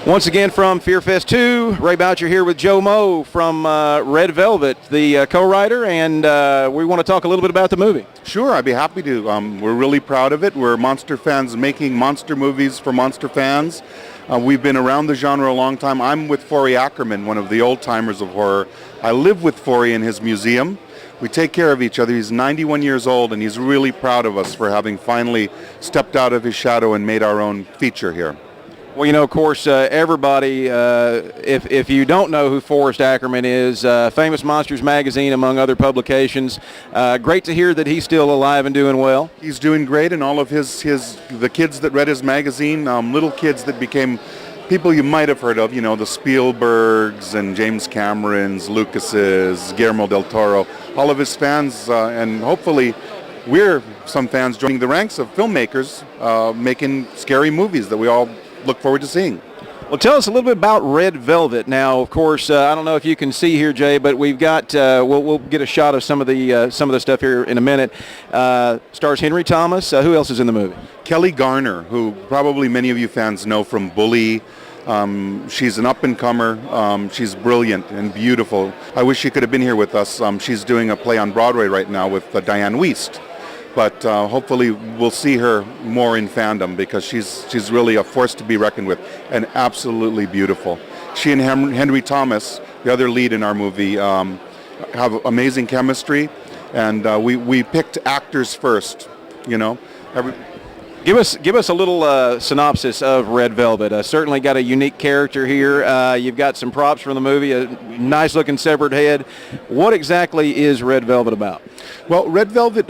Once again from FearFest 2, Ray Boucher here with Joe Moe from Red Velvet, the co-writer, and we want to talk a little bit about the movie. Sure, I'd be happy to. We're really proud of it. We're monster fans making monster movies for monster fans. We've been around the genre a long time. I'm with Forey Ackerman, one of the old-timers of horror. I live with Forey in his museum. We take care of each other. He's 91 years old, and he's really proud of us for having finally stepped out of his shadow and made our own feature here. Well, you know, of course, everybody, if you don't know who Forrest Ackerman is, Famous Monsters Magazine, among other publications, great to hear that he's still alive and doing well. He's doing great, and all of the kids that read his magazine, little kids that became people you might have heard of, you know, the Spielbergs and James Camerons, Lucases, Guillermo del Toro, all of his fans, and hopefully we're some fans joining the ranks of filmmakers making scary movies that we all look forward to seeing. Well, tell us a little bit about Red Velvet. Now, of course, I don't know if you can see here, Jay, but we've got we'll get a shot of some of the stuff here in a minute. Stars Henry Thomas. Who else is in the movie? Kelly Garner, who probably many of you fans know from Bully. She's an up-and-comer. She's brilliant and beautiful. I wish she could have been here with us. She's doing a play on Broadway right now with Diane Wiest. But hopefully we'll see her more in fandom because she's really a force to be reckoned with and absolutely beautiful. She and Henry Thomas, the other lead in our movie, have amazing chemistry, and we picked actors first, you know. Give us a little synopsis of Red Velvet. Certainly got a unique character here. You've got some props from the movie, a nice-looking severed head. What exactly is Red Velvet about? Well, Red Velvet,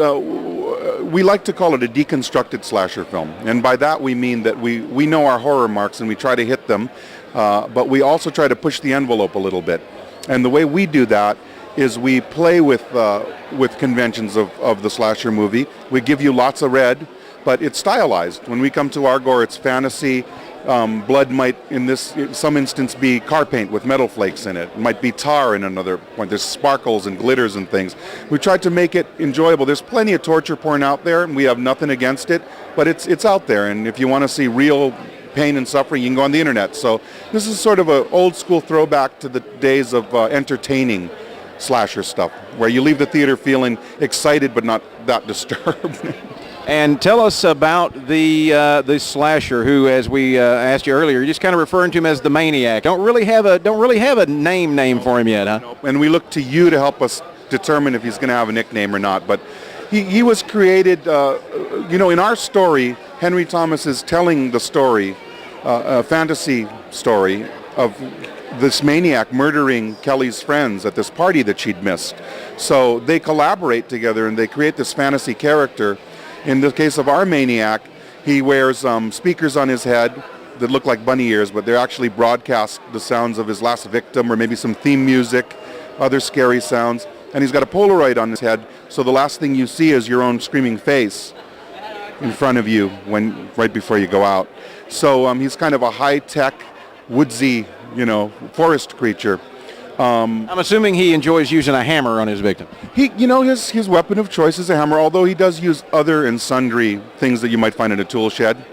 we like to call it a deconstructed slasher film. And by that we mean that we know our horror marks and we try to hit them, but we also try to push the envelope a little bit. And the way we do that is we play with conventions of the slasher movie. We give you lots of red, but it's stylized. When we come to our gore, it's fantasy. Blood might, in some instance, be car paint with metal flakes in it. It might be tar in another point. There's sparkles and glitters and things. We tried to make it enjoyable. There's plenty of torture porn out there, and we have nothing against it, but it's out there. And if you want to see real pain and suffering, you can go on the internet. So this is sort of an old school throwback to the days of entertaining slasher stuff, where you leave the theater feeling excited but not that disturbed. And tell us about the slasher, who, as we asked you earlier, you're just kind of referring to him as the Maniac. Don't really have a name for him yet, huh? No. And we look to you to help us determine if he's going to have a nickname or not. But he was created, you know, in our story. Henry Thomas is telling the story, a fantasy story of this maniac murdering Kelly's friends at this party that she'd missed. So they collaborate together and they create this fantasy character. In the case of our maniac, he wears speakers on his head that look like bunny ears, but they actually broadcast the sounds of his last victim or maybe some theme music, other scary sounds. And he's got a Polaroid on his head, so the last thing you see is your own screaming face in front of you right before you go out. So he's kind of a high-tech, woodsy, you know, forest creature. I'm assuming he enjoys using a hammer on his victim. His weapon of choice is a hammer, although he does use other and sundry things that you might find in a tool shed,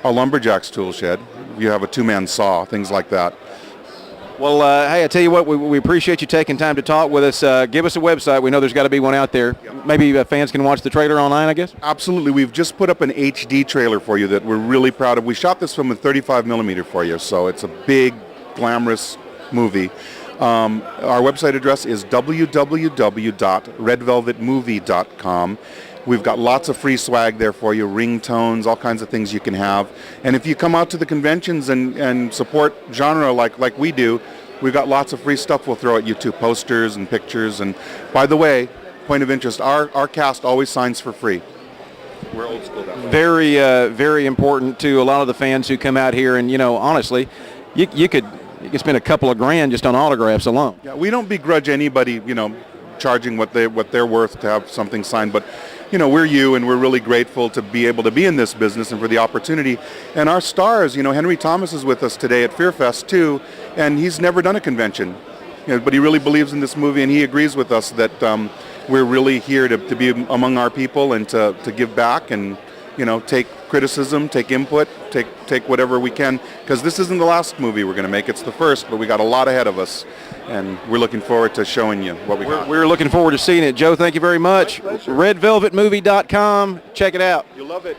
a lumberjack's tool shed. You have a two-man saw, things like that. Well, hey, I tell you what, we appreciate you taking time to talk with us. Give us a website. We know there's got to be one out there. Yep. Maybe fans can watch the trailer online, I guess? Absolutely. We've just put up an HD trailer for you that we're really proud of. We shot this film in 35 millimeter for you, so it's a big, glamorous movie. Our website address is www.redvelvetmovie.com. We've got lots of free swag there for you, ringtones, all kinds of things you can have. And if you come out to the conventions and support genre like we do, we've got lots of free stuff we'll throw at you too, posters and pictures. And by the way, point of interest, our cast always signs for free. We're old school that way. Very, very important to a lot of the fans who come out here. And, you know, honestly, you could spend a couple of grand just on autographs alone. Yeah, we don't begrudge anybody, you know, charging what they're worth to have something signed, but you know, we're you, and we're really grateful to be able to be in this business and for the opportunity. And our stars, you know, Henry Thomas is with us today at FearFest too, and he's never done a convention, you know, but he really believes in this movie, and he agrees with us that we're really here to be among our people and to give back and, you know, take criticism, take input, take whatever we can, because this isn't the last movie we're going to make. It's the first, but we got a lot ahead of us, and we're looking forward to showing you what we got. We're looking forward to seeing it. Joe, thank you very much. RedVelvetMovie.com. Check it out. You'll love it.